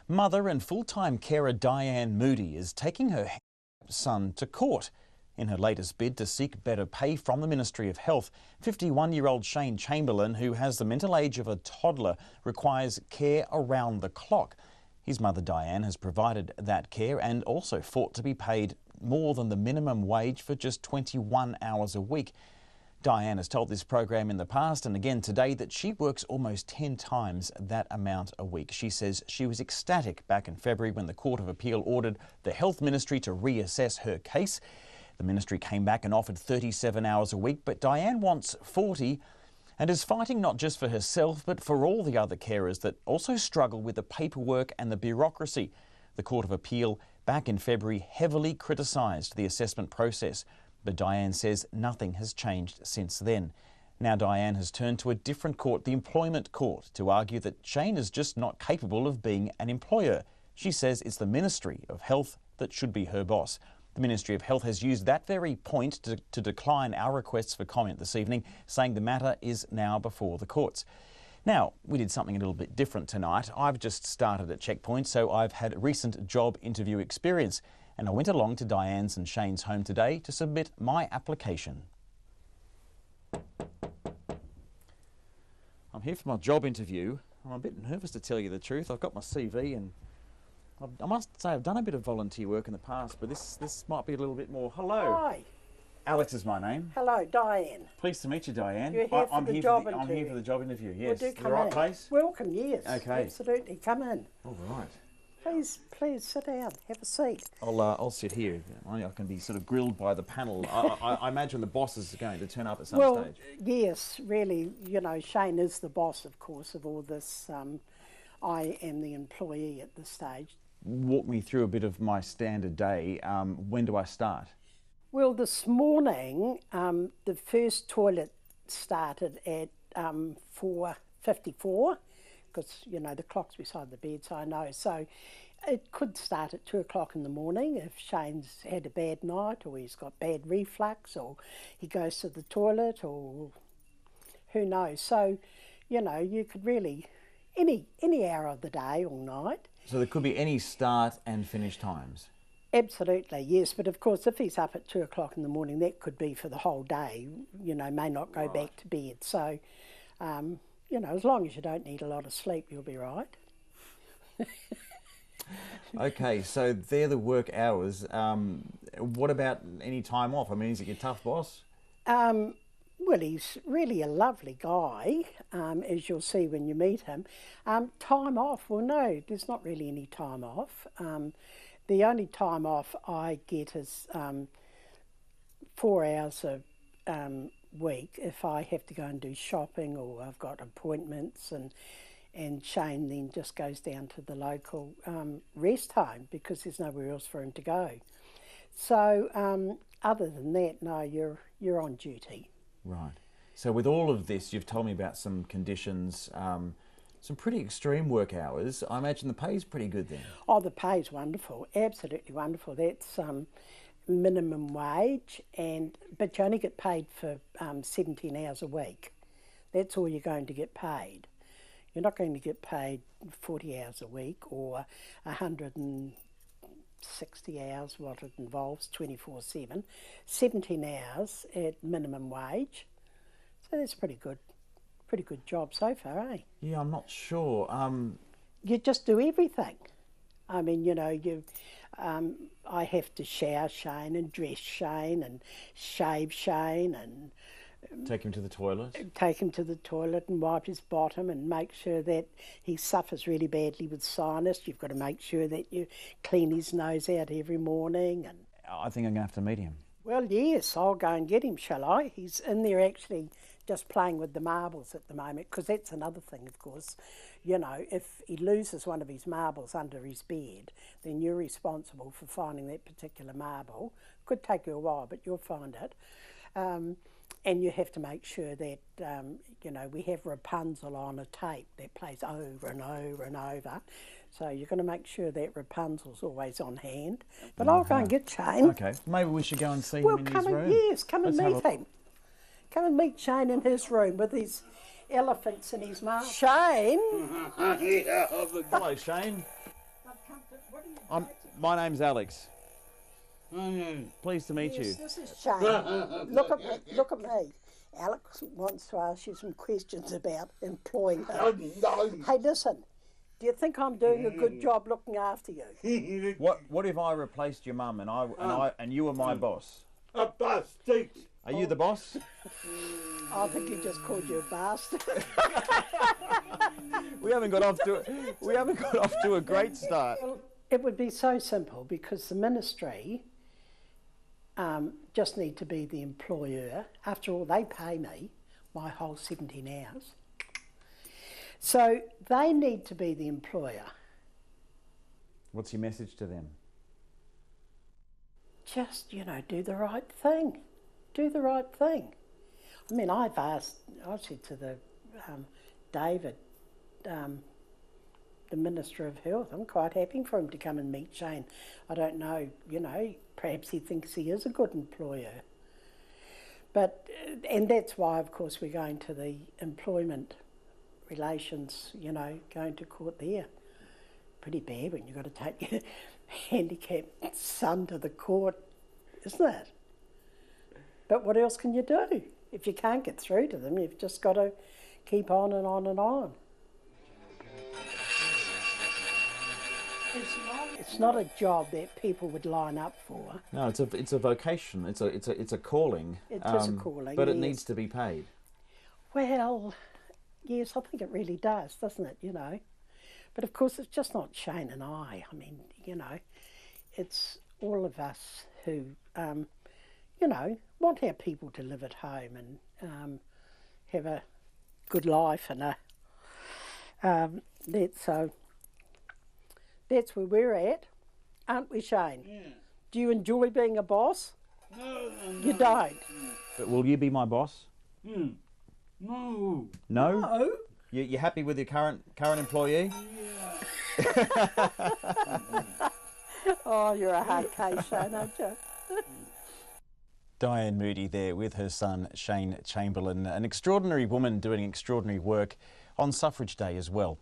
Mother and full-time carer Diane Moody is taking her son to court. In her latest bid to seek better pay from the Ministry of Health, 51-year-old Shane Chamberlain, who has the mental age of a toddler, requires care around the clock. His mother Diane has provided that care and also fought to be paid more than the minimum wage for just 21 hours a week. Diane has told this program in the past and again today that she works almost 10 times that amount a week. She says she was ecstatic back in February when the Court of Appeal ordered the Health Ministry to reassess her case. The ministry came back and offered 37 hours a week, but Diane wants 40 and is fighting not just for herself but for all the other carers that also struggle with the paperwork and the bureaucracy. The Court of Appeal back in February heavily criticised the assessment process, but Diane says nothing has changed since then. Now Diane has turned to a different court, the Employment Court, to argue that Shane is just not capable of being an employer. She says it's the Ministry of Health that should be her boss. The Ministry of Health has used that very point to decline our requests for comment this evening, saying the matter is now before the courts. Now, we did something a little bit different tonight. I've just started at Checkpoint, so I've had recent job interview experience, and I went along to Diane's and Shane's home today to submit my application. I'm here for my job interview. I'm a bit nervous, to tell you the truth. I've got my CV and I must say I've done a bit of volunteer work in the past, but this might be a little bit more. Hello. Hi. Alex is my name. Hello, Diane. Pleased to meet you, Diane. You're here for the job interview. I'm here for the job interview, yes. Well, do come the right in. place? Welcome, yes. Okay. Absolutely, come in. All right. Please sit down, have a seat. I'll sit here. I can be sort of grilled by the panel. I imagine the boss is going to turn up at some stage. Yes, really, you know, Shane is the boss, of course, of all this. I am the employee at this stage. Walk me through a bit of my standard day. When do I start? Well, this morning, the first toilet started at 4:54, because, you know, the clock's beside the bed, so I know. So it could start at 2 o'clock in the morning if Shane's had a bad night, or he's got bad reflux, or he goes to the toilet, or who knows. So, you know, you could really, any hour of the day or night. So there could be any start and finish times? Absolutely, yes. But of course, if he's up at 2 o'clock in the morning, that could be for the whole day, you know, may not go back to bed. So, you know, as long as you don't need a lot of sleep, you'll be right. Okay, so they're the work hours. What about any time off? I mean, is it your tough boss? Well, he's really a lovely guy, as you'll see when you meet him. Time off, well, no, there's not really any time off. The only time off I get is 4 hours a week if I have to go and do shopping or I've got appointments, and Shane then just goes down to the local rest home because there's nowhere else for him to go. So other than that, no, you're on duty. Right. So with all of this, you've told me about some conditions, some pretty extreme work hours. I imagine the pay's pretty good then. Oh, the pay's wonderful, absolutely wonderful. That's minimum wage, but you only get paid for 17 hours a week. That's all you're going to get paid. You're not going to get paid 40 hours a week or 160 hours, what it involves, 24/7. 17 hours at minimum wage. So that's pretty good job so far, eh? Yeah, I'm not sure. You just do everything. I mean, you know, I have to shower Shane and dress Shane and shave Shane and take him to the toilet? Take him to the toilet and wipe his bottom and make sure that he suffers really badly with sinus. You've got to make sure that you clean his nose out every morning. And I think I'm going to have to meet him. Well, yes, I'll go and get him, shall I? He's in there actually just playing with the marbles at the moment, because that's another thing, of course. You know, if he loses one of his marbles under his bed, then you're responsible for finding that particular marble. Could take you a while, but you'll find it. And you have to make sure that, you know, we have Rapunzel on a tape that plays over and over and over. So you're going to make sure that Rapunzel's always on hand. But I'll go and get Shane. Okay, maybe we should go and see him in his room. Yes, come and meet him. Come and meet Shane in his room with his elephants in his mouth. Shane? Hello, Shane. My name's Alex. Pleased to meet you. This is Shane. Look at me. Alex wants to ask you some questions about employing her. No. Hey, listen. Do you think I'm doing a good job looking after you? What if I replaced your mum and you were my boss? A bastard. Are you the boss? I think he just called you a bastard. We haven't got off to a great start. It would be so simple because the ministry just need to be the employer. After all, they pay me my whole 17 hours. So they need to be the employer. What's your message to them? Just, do the right thing. Do the right thing. I mean, I said to the David, the Minister of Health, I'm quite happy for him to come and meet Shane. I don't know, perhaps he thinks he is a good employer. But, and that's why, of course, we're going to the employment relations, going to court there. Pretty bad when you've got to take your handicapped son to the court, isn't it? But what else can you do? If you can't get through to them, you've just got to keep on and on and on. It's not a job that people would line up for. No, it's a vocation. It's a calling. It is a calling, but it yes. needs to be paid. Well, yes, I think it really does, doesn't it? But of course, it's just not Shane and I. I mean, it's all of us who, want our people to live at home and have a good life and that's where we're at, aren't we, Shane? Yeah. Do you enjoy being a boss? No. You don't? But will you be my boss? No. No? No. You're happy with your current employee? Yeah. Oh, you're a hard case, Shane, aren't you? Diane Moody there with her son Shane Chamberlain, an extraordinary woman doing extraordinary work on Suffrage Day as well.